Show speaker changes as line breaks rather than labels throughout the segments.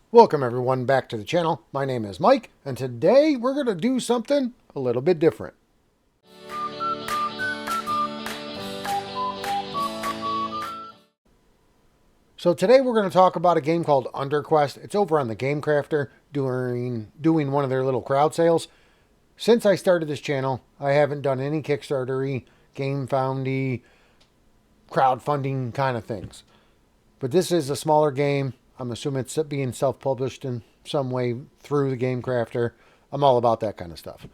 Welcome everyone back to the channel. My name is Mike, and today we're going to do something a little bit different. So today we're going to talk about a game called Underquest. It's over on the Game Crafter doing one of their little crowd sales. Since I started this channel, I haven't done any Kickstarter-y, game foundy, crowdfunding kind of things. But this is a smaller game. I'm assuming it's being self-published in some way through the Game Crafter. I'm all about that kind of stuff.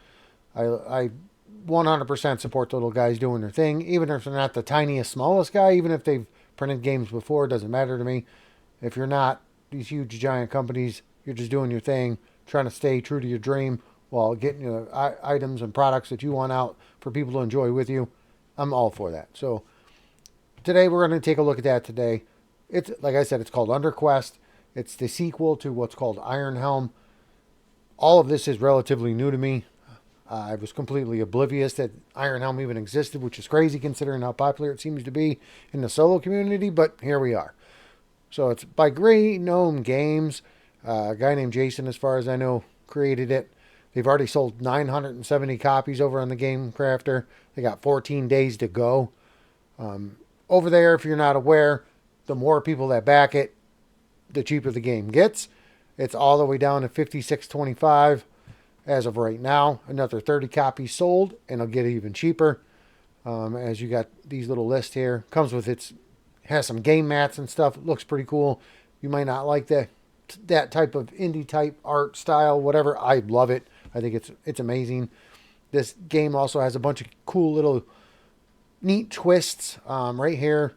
I 100% support the little guys doing their thing, even if they're not the tiniest, smallest guy, even if they've printed games before, it doesn't matter to me. If you're not these huge, giant companies, you're just doing your thing, trying to stay true to your dream while getting your items and products that you want out for people to enjoy with you. I'm all for that. So today we're going to take a look at that today. It's like I said, it's called Underquest. It's the sequel to what's called Iron Helm. All of this is relatively new to me. I was completely oblivious that Iron Helm even existed, which is crazy considering how popular it seems to be in the solo community, but here we are. So it's by Grey Gnome Games. A guy named Jason, as far as I know, created it. They've already sold 970 copies over on the Game Crafter. They got 14 days to go. Over there, if you're not aware, the more people that back it, the cheaper the game gets. It's all the way down to $56.25 as of right now. Another 30 copies sold, and it'll get even cheaper. As you got these little lists here, comes with has some game mats and stuff. It looks pretty cool. You might not like that type of indie type art style, whatever. I love it. I think it's amazing. This game also has a bunch of cool little neat twists right here.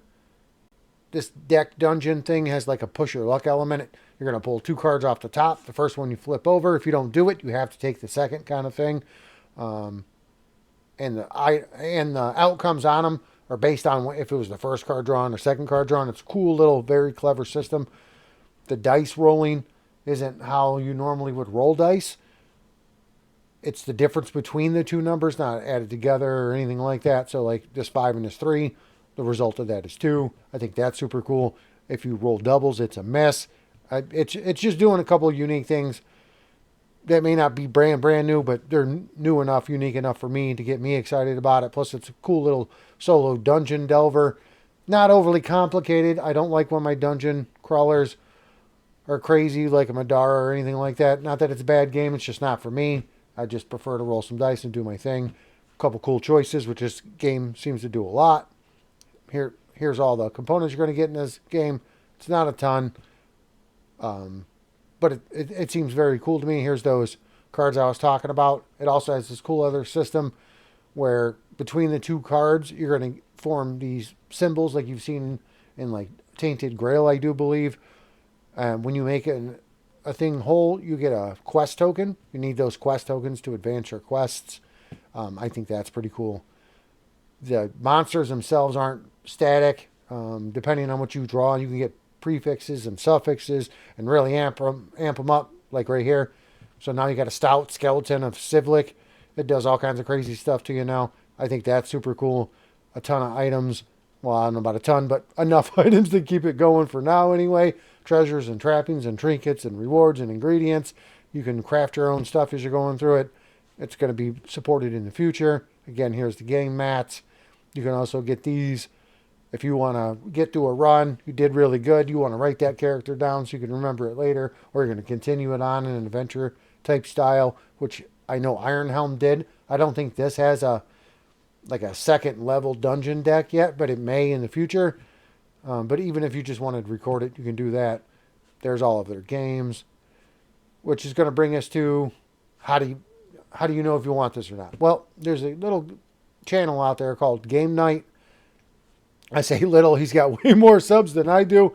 This deck dungeon thing has like a push your luck element. You're going to pull two cards off the top. The first one you flip over. If you don't do it, you have to take the second kind of thing. And the outcomes on them are based on if it was the first card drawn or second card drawn. It's a cool little, very clever system. The dice rolling isn't how you normally would roll dice. It's the difference between the two numbers, not added together or anything like that. So like this 5 and this 3, the result of that is 2. I think that's super cool. If you roll doubles, it's a mess. It's just doing a couple of unique things that may not be brand new, but they're new enough, unique enough for me to get me excited about it. Plus, it's a cool little solo dungeon delver. Not overly complicated. I don't like when my dungeon crawlers are crazy like a Madara or anything like that. Not that it's a bad game. It's just not for me. I just prefer to roll some dice and do my thing. A couple cool choices, which this game seems to do a lot. Here's all the components you're going to get in this game. It's not a ton. But it seems very cool to me. Here's those cards I was talking about. It also has this cool other system where between the two cards, you're going to form these symbols like you've seen in like Tainted Grail, I do believe. When you make a thing whole, you get a quest token. You need those quest tokens to advance your quests. I think that's pretty cool. The monsters themselves aren't static. Depending on what you draw, you can get prefixes and suffixes and really amp them up, like right here. So now you got a stout skeleton of Civlic. It does all kinds of crazy stuff to you now. I think that's super cool. A ton of items. Well, I don't know about a ton, but enough items to keep it going for now anyway. Treasures and trappings and trinkets and rewards and ingredients. You can craft your own stuff as you're going through it. It's going to be supported in the future. Again, here's the game mats. You can also get these if you want to get through a run. You did really good. You want to write that character down so you can remember it later, or you're going to continue it on in an adventure type style, which I know Iron Helm did. I don't think this has a second level dungeon deck yet, but it may in the future. But even if you just wanted to record it, you can do that. There's all of their games, which is going to bring us to how do you know if you want this or not? Well, there's a little channel out there called Game Night. I say little, he's got way more subs than I do,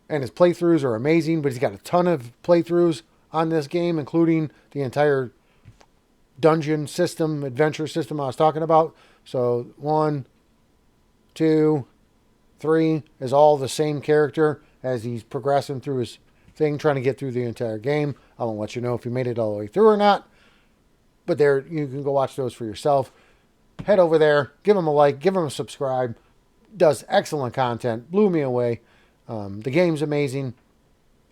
and his playthroughs are amazing, but he's got a ton of playthroughs on this game, including the entire dungeon system, adventure system I was talking about. So 1, 2, 3 is all the same character as he's progressing through his thing, trying to get through the entire game. I won't let you know if you made it all the way through or not, but there you can go watch those for yourself. Head over there, give him a like, give him a subscribe. Does excellent content, blew me away. The game's amazing.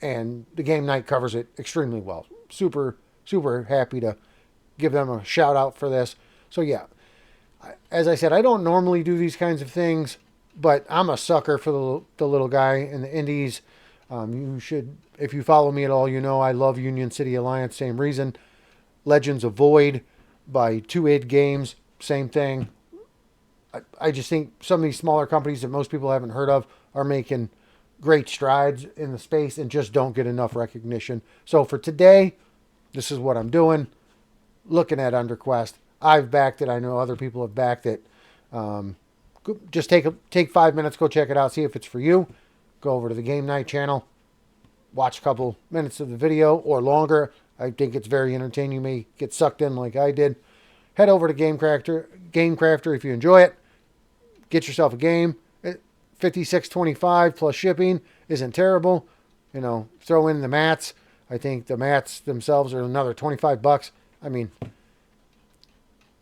and the game night covers it extremely well. Super, super happy to give them a shout out for this. So yeah, as I said, I don't normally do these kinds of things, but I'm a sucker for the little guy in the indies. You should, if you follow me at all, you know I love Union City Alliance. Same reason. Legends of Void by 2id Games. Same thing. I just think some of these smaller companies that most people haven't heard of are making great strides in the space and just don't get enough recognition. So for today, this is what I'm doing. Looking at Underquest. I've backed it. I know other people have backed it. Just take 5 minutes, go check it out, see if it's for you. Go over to the Game Night channel, watch a couple minutes of the video or longer. I think it's very entertaining. You may get sucked in like I did. Head over to Gamecrafter if you enjoy it. Get yourself a game. $56.25 plus shipping isn't terrible. You know, throw in the mats. I think the mats themselves are another $25. I mean,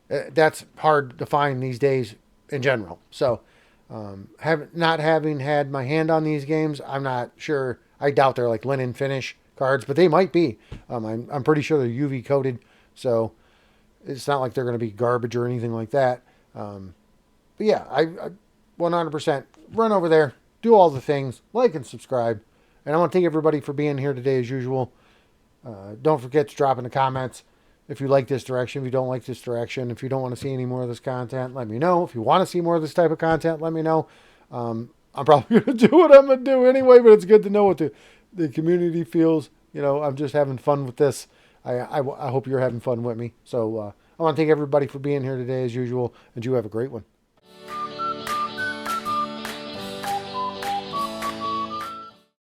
that's hard to find these days in general. So, not having had my hand on these games, I'm not sure. I doubt they're like linen finish cards, but they might be. I'm pretty sure they're UV coated, so it's not like they're going to be garbage or anything like that. But yeah, I 100% run over there, do all the things, like and subscribe. And I want to thank everybody for being here today as usual. Don't forget to drop in the comments if you like this direction, if you don't like this direction, if you don't want to see any more of this content, let me know. If you want to see more of this type of content, let me know. I'm probably going to do what I'm going to do anyway, but it's good to know what the community feels. You know, I'm just having fun with this. I hope you're having fun with me. So I want to thank everybody for being here today as usual, and you have a great one.